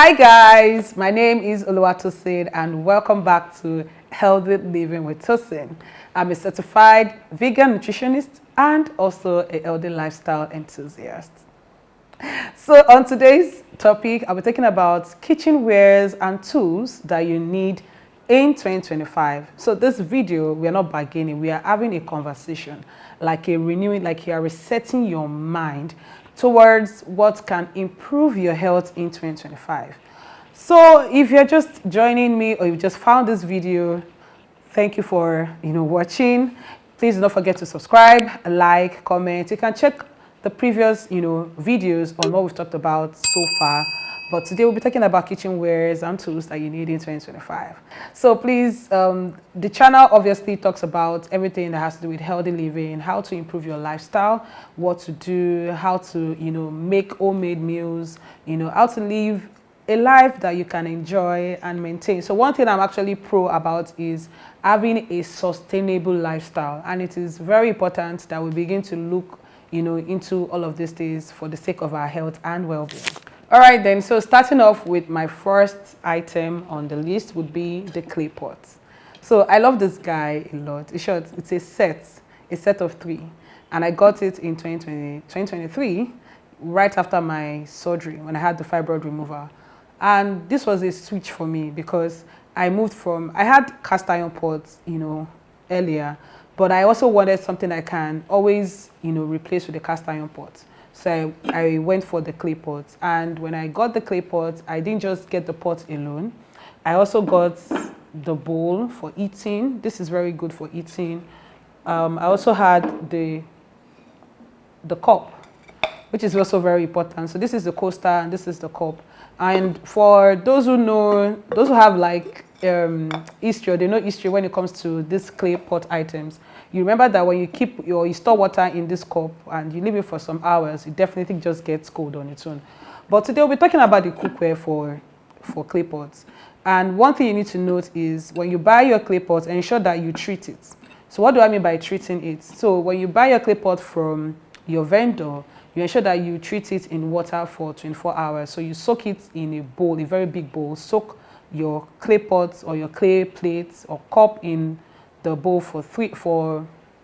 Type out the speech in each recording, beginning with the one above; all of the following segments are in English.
Hi guys, my name is Tosin and welcome back to Healthy Living with Tosin. I'm a certified vegan nutritionist and also a healthy lifestyle enthusiast. So on today's topic, I'll be talking about kitchenwares and tools that you need in 2025. So this video, we are not bargaining, we are having a conversation, like a renewing, like you are resetting your mind towards what can improve your health in 2025. So if you're just joining me or you just found this video, thank you for watching. Please don't forget to subscribe, like, comment. You can check the previous videos on what we've talked about so far. But today we'll be talking about kitchenwares and tools that you need in 2025. So please, the channel obviously talks about everything that has to do with healthy living, how to improve your lifestyle, what to do, how to make homemade meals, how to live a life that you can enjoy and maintain. So one thing I'm actually pro about is having a sustainable lifestyle, and it is very important that we begin to look into all of these things for the sake of our health and well-being. All right then, so starting off with my first item on the list would be the clay pot. So I love this guy a lot. In short, it's a set of 3, and I got it in 2023 right after my surgery when I had the fibroid removal. And this was a switch for me because I moved from, I had cast iron pots earlier, but I also wanted something I can always replace with the cast iron pot. So I went for the clay pot, and when I got the clay pot, I didn't just get the pot alone. I also got the bowl for eating. This is very good for eating. I also had the cup, which is also very important. So this is the coaster and this is the cup. And for those who know, those who have like history, they know history when it comes to these clay pot items. You remember that when you store water in this cup and you leave it for some hours, it definitely just gets cold on its own. But today we'll be talking about the cookware for clay pots. And one thing you need to note is when you buy your clay pot, ensure that you treat it. So what do I mean by treating it? So when you buy your clay pot from your vendor, you ensure that you treat it in water for 24 hours. So you soak it in a bowl, a very big bowl. Soak your clay pots or your clay plates or cup in the bowl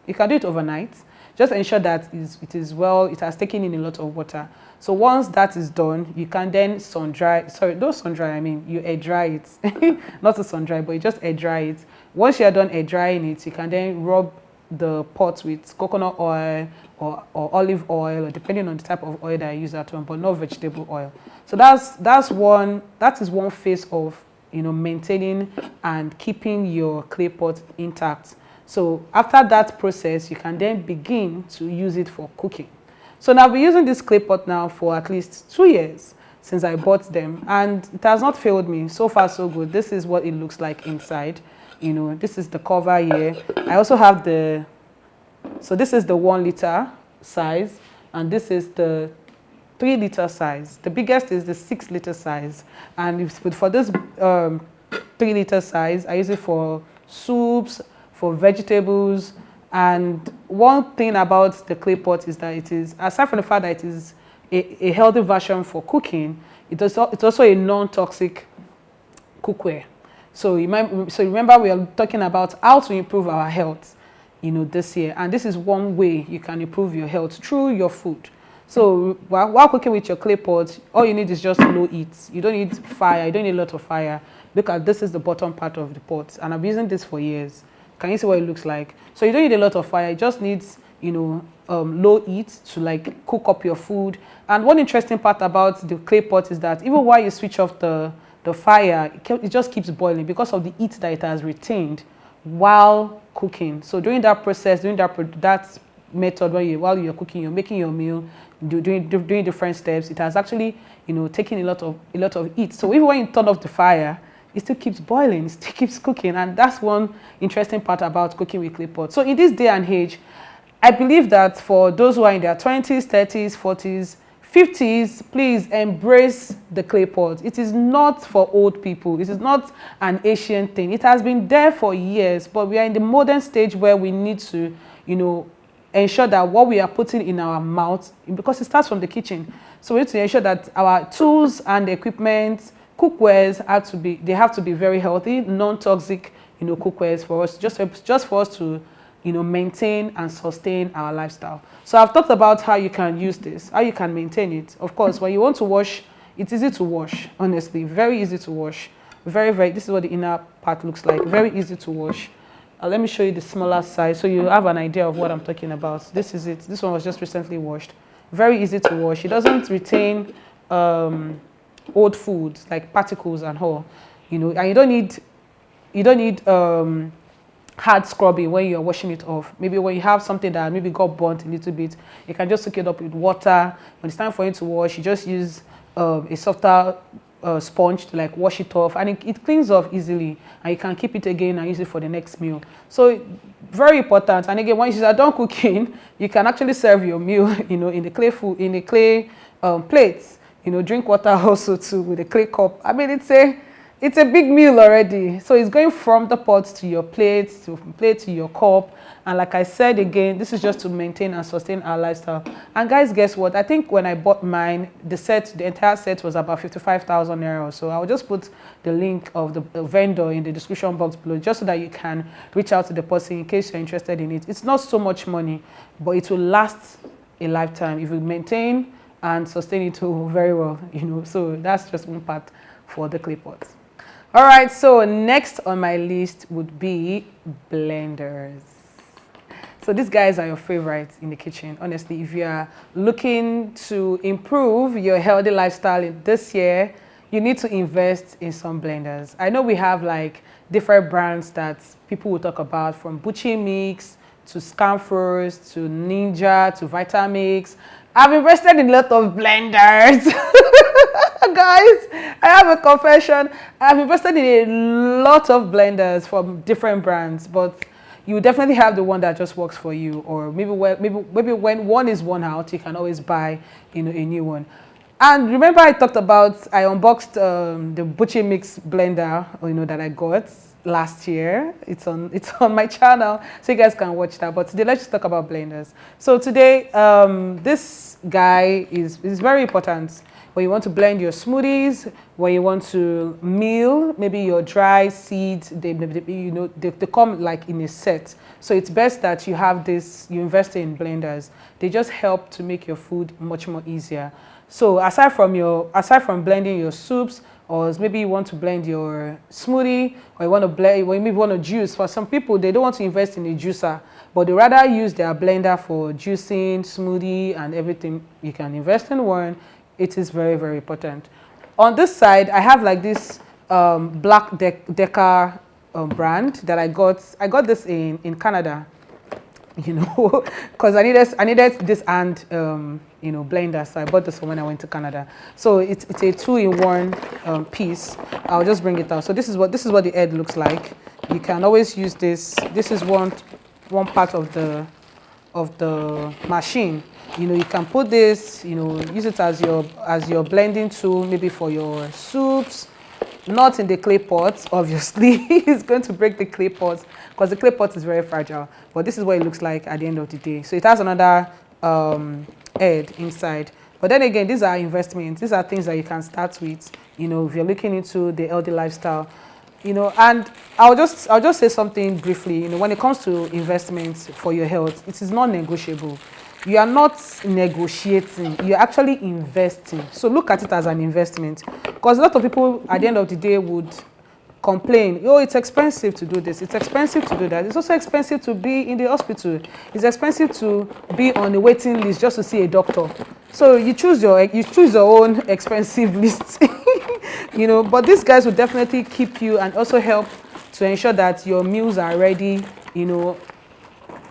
you can do it overnight. Just ensure that it has taken in a lot of water. So once that is done, you can then sun dry. Sorry, don't sun dry, I mean you air dry it. Not to sun dry, but you just air dry it. Once you are done air drying it, you can then rub the pot with coconut oil or olive oil, or depending on the type of oil that I use at home, but not vegetable oil. So that is one phase of maintaining and keeping your clay pot intact. So after that process, you can then begin to use it for cooking. So now I've been using this clay pot now for at least 2 years since I bought them, and it has not failed me. So far so good. This is what it looks like inside. This is the cover here. I also have so this is the 1 liter size, and this is the 3 liter size. The biggest is the 6 liter size, and for this 3 liter size, I use it for soups, for vegetables. And one thing about the clay pot is that it is, aside from the fact that it is a healthy version for cooking, it's also a non-toxic cookware. So remember, we are talking about how to improve our health this year, and this is one way you can improve your health through your food. So while cooking with your clay pot, all you need is just low heat. You don't need fire. You don't need a lot of fire. Look at this, is the bottom part of the pot, and I've been using this for years. Can you see what it looks like? So you don't need a lot of fire. It just needs low heat to like cook up your food. And one interesting part about the clay pot is that even while you switch off the fire, it just keeps boiling because of the heat that it has retained while cooking. So during that process, during that method, while you're cooking, you're making your meal, doing different steps, it has actually taken a lot of heat. So even when you turn off the fire, it still keeps boiling, it still keeps cooking. And that's one interesting part about cooking with clay pot. So in this day and age, I believe that for those who are in their 20s, 30s, 40s, 50s, please embrace the clay pot. It is not for old people. It is not an Asian thing. It has been there for years, but we are in the modern stage where we need to, ensure that what we are putting in our mouth, because it starts from the kitchen. So we need to ensure that our tools and equipment, Cookwares have to be very healthy, non-toxic, cookwares for us, just for us to, maintain and sustain our lifestyle. So I've talked about how you can use this, how you can maintain it. Of course, when you want to wash, it's easy to wash, honestly, very easy to wash. This is what the inner part looks like, very easy to wash. Let me show you the smaller size so you have an idea of what I'm talking about. This is it. This one was just recently washed. Very easy to wash. It doesn't retain old foods like particles and all, and you don't need hard scrubbing when you're washing it off. Maybe when you have something that maybe got burnt a little bit, you can just soak it up with water. When it's time for you to wash, you just use a softer sponge to like wash it off, and it cleans off easily, and you can keep it again and use it for the next meal. So very important. And again, once you are done cooking, you can actually serve your meal in the clay plates. Drink water also too with a clay cup. I mean, it's a big meal already. So it's going from the pot to your plate, to your cup. And like I said again, this is just to maintain and sustain our lifestyle. And guys, guess what? I think when I bought mine, the entire set was about 55,000 naira. So I'll just put the link of the vendor in the description box below, just so that you can reach out to the person in case you're interested in it. It's not so much money, but it will last a lifetime if you maintain and sustain it very well, So that's just one part for the clay pots. All right, so next on my list would be blenders. So these guys are your favorites in the kitchen. Honestly, if you are looking to improve your healthy lifestyle this year, you need to invest in some blenders. I know we have like different brands that people will talk about, from Bucci Mix to Scamfers to Ninja to Vitamix. I've invested in a lot of blenders. Guys, I have a confession. I've invested in a lot of blenders from different brands, but you definitely have the one that just works for you. Or maybe when one is worn out, you can always buy a new one. And remember, I unboxed the Bucci Mix blender, that I got last year. It's on my channel, so you guys can watch that. But today, let's just talk about blenders. So today, this guy is very important when you want to blend your smoothies, when you want to meal, maybe your dry seeds. They come like in a set. So it's best that you have this. You invest in blenders. They just help to make your food much more easier. So aside from blending your soups, or maybe you want to blend your smoothie, or you maybe want to juice. For some people, they don't want to invest in a juicer, but they rather use their blender for juicing, smoothie, and everything. You can invest in one. It is very, very important. On this side, I have like this Black Decker brand that I got. I got this in Canada, because I needed this hand blender, so I bought this one when I went to Canada. So it's a 2-in-1 piece. I'll just bring it out. So this is what the head looks like. You can always use this. This is one part of the machine. You can put this, use it as your blending tool, maybe for your soups. Not in the clay pot, obviously. It's going to break the clay pot because the clay pot is very fragile. But this is what it looks like at the end of the day. So it has another head inside. But then again, these are investments. These are things that you can start with, if you're looking into the healthy lifestyle. And I'll just say something briefly. When it comes to investments for your health, it is not negotiable. You are not negotiating, you're actually investing. So look at it as an investment. Because a lot of people at the end of the day would complain, oh, it's expensive to do this, it's expensive to do that. It's also expensive to be in the hospital. It's expensive to be on the waiting list just to see a doctor. So you choose your own expensive list. But these guys will definitely keep you and also help to ensure that your meals are ready, in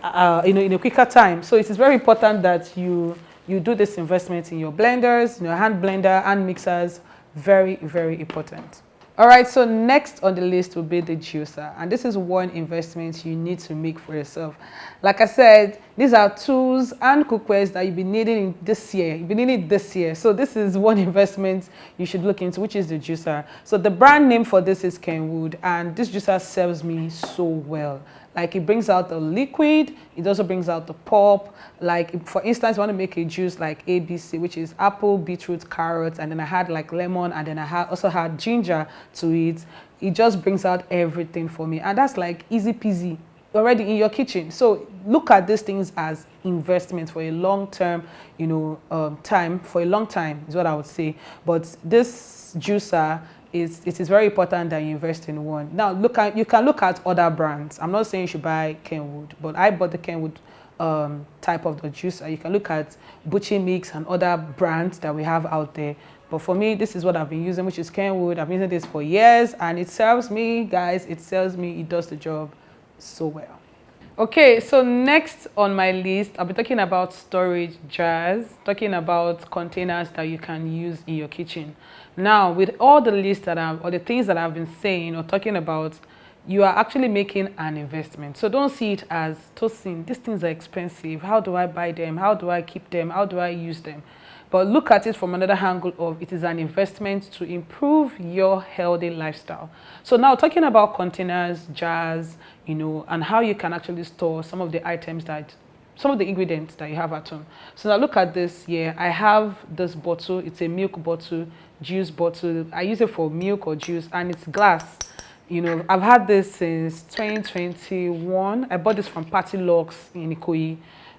a quicker time. So it is very important that you do this investment in your blenders, hand blender, hand mixers. Very, very important. All right, so next on the list will be the juicer. And this is one investment you need to make for yourself. Like I said, these are tools and cookwares that you'll be needing this year. You'll be needing this year. So this is one investment you should look into, which is the juicer. So the brand name for this is Kenwood, and this juicer serves me so well. Like it brings out the liquid, it also brings out the pulp. Like for instance, you want to make a juice like ABC, which is apple, beetroot, carrots, and then I had like lemon, and then I also had ginger to it. It just brings out everything for me, and that's like easy peasy already in your kitchen. So look at these things as investment for a long term, time, for a long time is what I would say. But this juicer, it is very important that you invest in one. Now you can look at other brands. I'm not saying you should buy Kenwood, but I bought the Kenwood type of the juicer. You can look at Butchie Mix and other brands that we have out there. But for me, this is what I've been using, which is Kenwood. I've been using this for years, and it serves me, guys. It serves me. It does the job so well. Okay, so next on my list, I'll be talking about storage jars, talking about containers that you can use in your kitchen. Now, with all the lists or the things that I've been saying or talking about, you are actually making an investment. So don't see it as, Tosin, these things are expensive. How do I buy them? How do I keep them? How do I use them? But look at it from another angle of it is an investment to improve your healthy lifestyle. So now talking about containers, jars, and how you can actually store some of the ingredients that you have at home. So now look at this here. I have this bottle. It's a milk bottle, juice bottle. I use it for milk or juice, and it's glass. I've had this since 2021. I bought this from Party Locks in Ikoyi.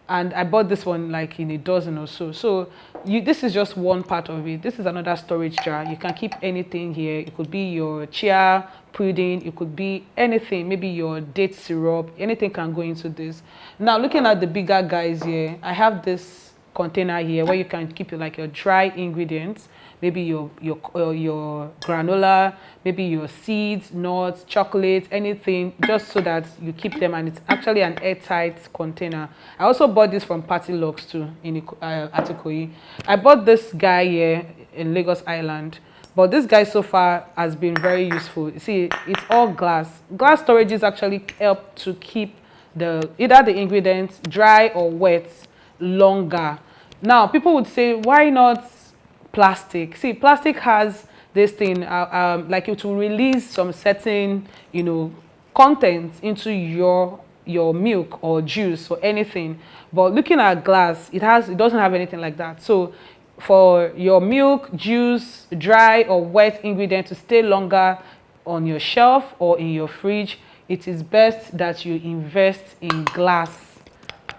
And I bought this one like in a dozen or so. So this is just one part of it. This is another storage jar. You can keep anything here. It could be your chia pudding. It could be anything. Maybe your date syrup. Anything can go into this. Now, looking at the bigger guys here, I have this container here where you can keep like your dry ingredients. Maybe your granola, maybe your seeds, nuts, chocolate, anything, just so that you keep them, and it's actually an airtight container. I also bought this from Party Locks too in Ikoyi. I bought this guy here in Lagos Island, but this guy so far has been very useful. You see, it's all glass. Glass storages actually help to keep either the ingredients dry or wet longer. Now, people would say, why not plastic? See, plastic has this thing, like it will release some certain, contents into your milk or juice or anything. But looking at glass, it doesn't have anything like that. So for your milk, juice, dry or wet ingredient to stay longer on your shelf or in your fridge, it is best that you invest in glass.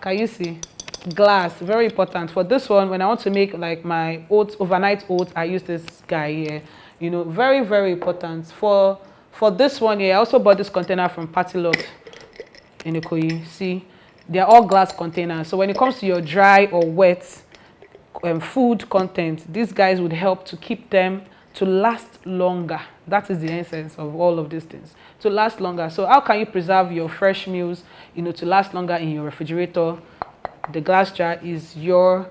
Can you see? Glass, very important. For this one, when I want to make like my overnight oats, I use this guy here. Very, very important. For this one here, I also bought this container from Party Locks in Ikoyi. See, they're all glass containers. So when it comes to your dry or wet food content, these guys would help to keep them to last longer. That is the essence of all of these things, to last longer. So how can you preserve your fresh meals, to last longer in your refrigerator? The glass jar is your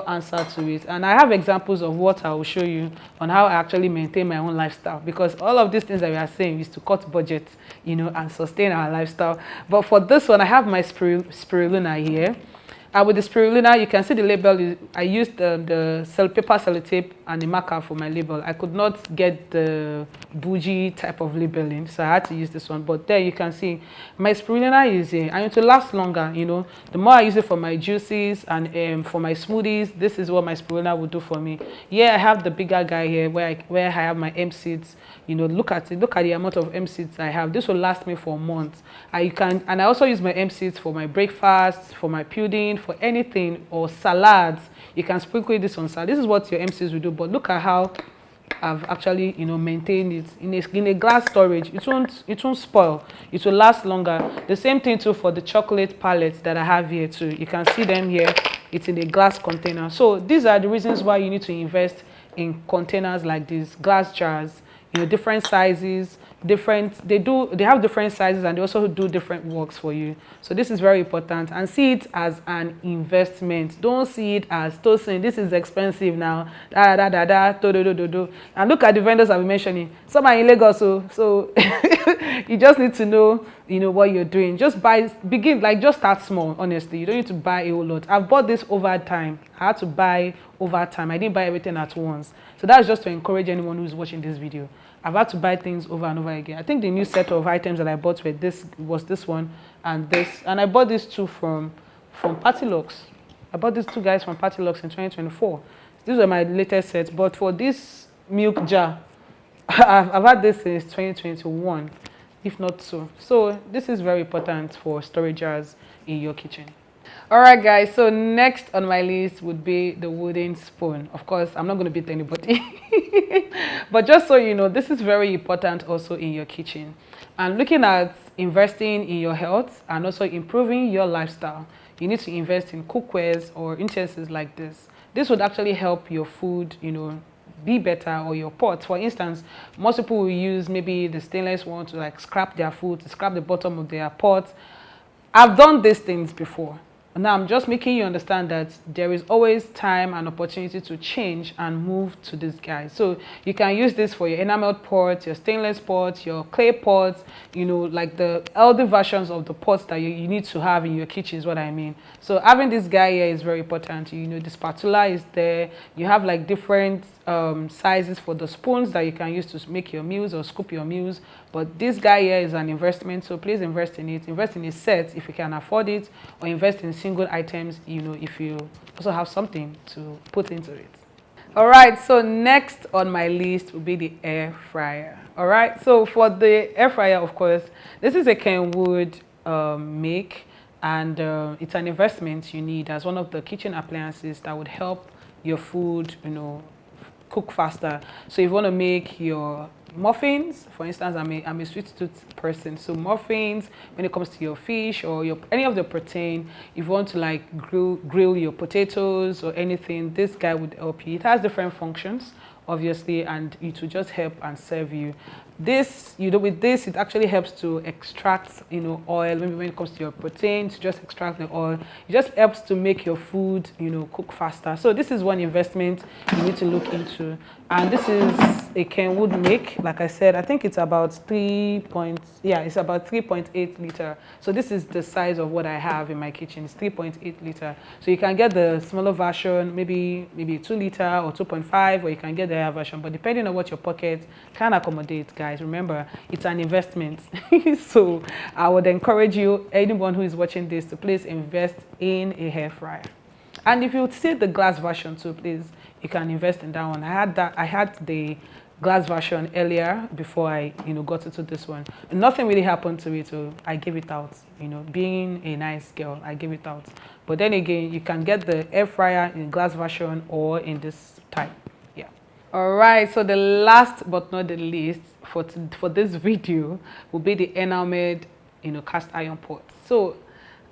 answer to it. And I have examples of what I will show you on how I actually maintain my own lifestyle, because all of these things that we are saying is to cut budget, and sustain our lifestyle. But for this one, I have my spirulina here. With the spirulina, you can see the label. I used the paper sellotape and the marker for my label. I could not get the bougie type of labeling, so I had to use this one. But there you can see my spirulina is here, and to last longer. The more I use it for my juices and for my smoothies, this is what my spirulina will do for me. Yeah, I have the bigger guy here where I have my M seeds. Look at it. Look at the amount of M seeds I have. This will last me for months. And I also use my M seeds for my breakfast, for my pudding, for anything, or salads. You can sprinkle this on salad. This is what your MCs will do. But look at how I've actually maintained it in a glass storage. It won't spoil. It will last longer. The same thing too for the chocolate palettes that I have here too. You can see them here. It's in a glass container. So these are the reasons why you need to invest in containers like these, glass jars. Different sizes, they have different sizes, and they also do different works for you. So this is very important, and see it as an investment. Don't see it as, Tosin, this is expensive now, and look at the vendors I've been mentioning. Some are in Lagos, so You just need to know, what you're doing. Just just start small, honestly. You don't need to buy a whole lot. I've bought this over time. I had to buy over time. I didn't buy everything at once. So that's just to encourage anyone who's watching this video. I've had to buy things over and over again. I think the new set of items that I bought was this one and this. And I bought these two from Partylux. I bought these two guys from Partylux in 2024. These were my latest sets. But for this milk jar, I've had this since 2021, if not so. So this is very important for storage jars in your kitchen. All right, guys, so next on my list would be the wooden spoon. Of course, I'm not going to beat anybody. But just so you know, this is very important also in your kitchen. And looking at investing in your health and also improving your lifestyle, you need to invest in cookwares or utensils like this. This would actually help your food, be better, or your pots. For instance, most people will use maybe the stainless one to like scrap their food, to scrap the bottom of their pot. I've done these things before. Now I'm just making you understand that there is always time and opportunity to change and move to this guy. So you can use this for your enameled pots, your stainless pots, your clay pots, like the healthy versions of the pots that you need to have in your kitchen is what I mean. So having this guy here is very important. The spatula is there. You have like different sizes for the spoons that you can use to make your meals or scoop your meals. But this guy here is an investment, so please invest in it. Invest in a set if you can afford it, or invest in single items, if you also have something to put into it. All right, so next on my list will be the air fryer. All right, so for the air fryer, of course, this is a Kenwood make, and it's an investment you need as one of the kitchen appliances that would help your food, cook faster. So if you want to make your muffins, for instance, I'm a sweet tooth person, so muffins, when it comes to your fish or any of the protein, if you want to like grill your potatoes or anything, this guy would help you. It has different functions, obviously, and it will just help and serve you. This, with this, it actually helps to extract, oil. Maybe when it comes to your protein, to just extract the oil. It just helps to make your food, cook faster. So this is one investment you need to look into. And this is a Kenwood make. Like I said, I think it's about 3.8 liter. So this is the size of what I have in my kitchen. It's 3.8 liter. So you can get the smaller version, maybe 2 liter or 2.5, or you can get the higher version. But depending on what your pocket can accommodate, guys, remember, it's an investment. So I would encourage you, anyone who is watching this, to please invest in a hair fryer. And if you see the glass version too, please, you can invest in that one. I had the glass version earlier before I got into this one. And nothing really happened to it, so I gave it out. Being a nice girl, I gave it out. But then again, you can get the air fryer in glass version or in this type. Yeah. All right, so the last but not the least for this video will be the Enameled cast iron pot. So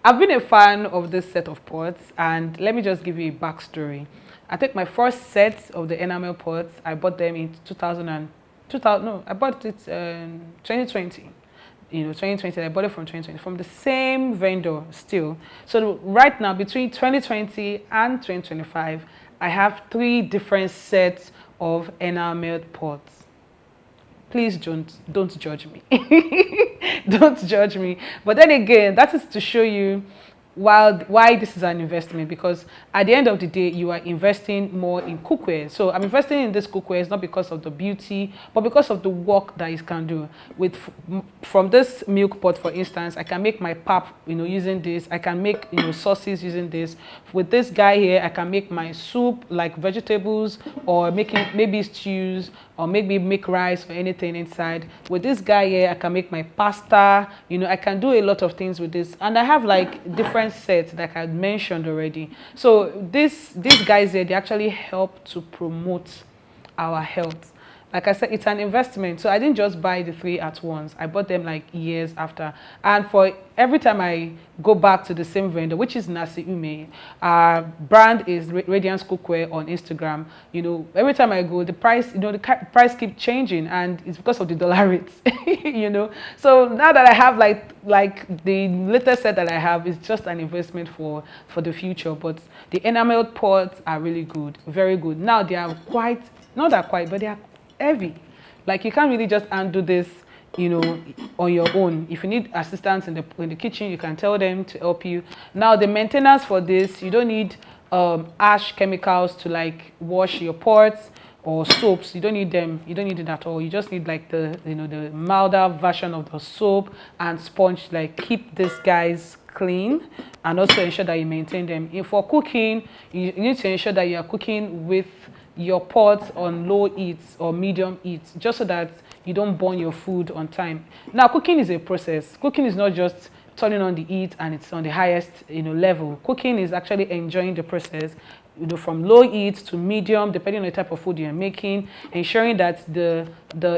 I've been a fan of this set of pots, and let me just give you a backstory. I think my first set of the enamel pots, I bought them in 2000, I bought it in 2020. 2020, I bought it from 2020, from the same vendor still. So right now, between 2020 and 2025, I have 3 different sets of enameled pots. Please don't judge me. Don't judge me. But then again, that is to show you why this is an investment, because at the end of the day, you are investing more in cookware. So I'm investing in this cookware not because of the beauty, but because of the work that it can do. From this milk pot, for instance, I can make my pap, using this. I can make, sauces using this. With this guy here, I can make my soup, like vegetables, or making maybe stews, or maybe make rice or anything inside. With this guy here, I can make my pasta. I can do a lot of things with this, and I have like different sets that I mentioned already. So these guys here, they actually help to promote our health. Like I said, it's an investment. So I didn't just buy the 3 at once. I bought them like years after. And for every time I go back to the same vendor, which is NancyUmeh, brand is Radiance Cookware on Instagram. Every time I go, the price, the price keeps changing, and it's because of the dollar rates. So now that I have like the latest set that I have is just an investment for the future. But the enameled pots are really good, very good. Now they are not that quite, but they are heavy. Like you can't really just undo this you know, on your own. If you need assistance in the kitchen, you can tell them to help you. Now the maintenance for this, you don't need harsh chemicals to like wash your pots or soaps. You don't need them. You don't need it at all. You just need like the, you know, the milder version of the soap and sponge. Like keep these guys clean and also ensure that you maintain them. If for cooking, you need to ensure that you are cooking with your pot on low heat or medium heat, just so that you don't burn your food on time. Now cooking is a process. Cooking is not just turning on the heat and it's on the highest, you know, level. Cooking is actually enjoying the process, you know, from low heat to medium, depending on the type of food you're making, ensuring that the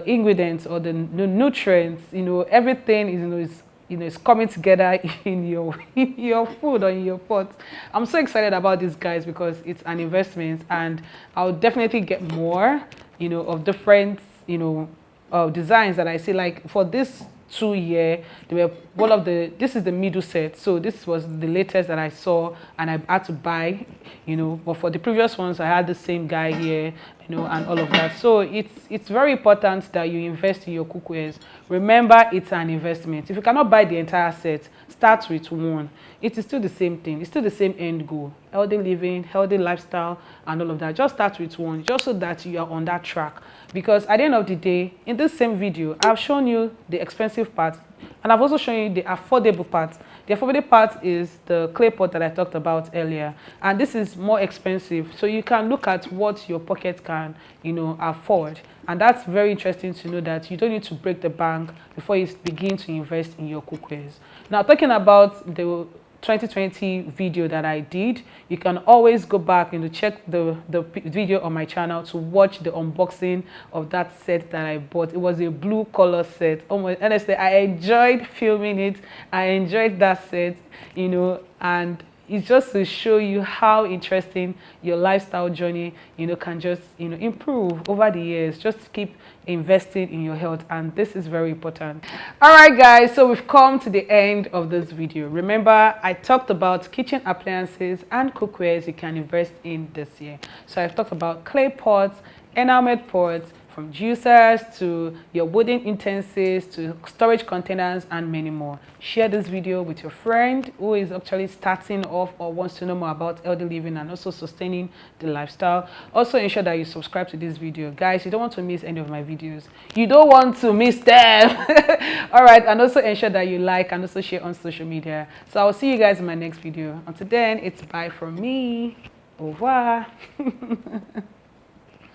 ingredients or the nutrients, you know, everything is, is coming together in your food or in your pot. I'm so excited about these guys because it's an investment, and I'll definitely get more, you know, of different, you know, designs that I see. Like for this 2 year, they were one of the, this is the middle set, so this was the latest that I saw and I had to buy, you know. But for the previous ones, I had the same guy here, you know, and all of that. So it's very important that you invest in your cookwares. Remember, it's an investment. If you cannot buy the entire set, start with one. It is still the same thing. It's still the same end goal: healthy living, healthy lifestyle, and all of that. Just start with one, just so that you are on that track. Because at the end of the day, in this same video, I've shown you the expensive part, and I've also shown you the affordable part. The affordable part is the clay pot that I talked about earlier, and this is more expensive. So you can look at what your pocket can, you know, afford. And that's very interesting to know that you don't need to break the bank before you begin to invest in your cookwares. Now, talking about the 2020 video that I did, you can always go back and check the video on my channel to watch the unboxing of that set that I bought. It was a blue color set. Oh my, honestly, I enjoyed filming it. I enjoyed that set, you know, and it's just to show you how interesting your lifestyle journey, you know, can just, you know, improve over the years. Just keep investing in your health, and this is very important. All right, guys, so we've come to the end of this video. Remember, I talked about kitchen appliances and cookwares you can invest in this year. So I've talked about clay pots, enameled pots, from juicers to your wooden utensils to storage containers and many more. Share this video with your friend who is actually starting off or wants to know more about healthy living and also sustaining the lifestyle. Also ensure that you subscribe to this video. Guys, you don't want to miss any of my videos. You don't want to miss them. All right, and also ensure that you like and also share on social media. So I'll see you guys in my next video. Until then, it's bye from me. Au revoir.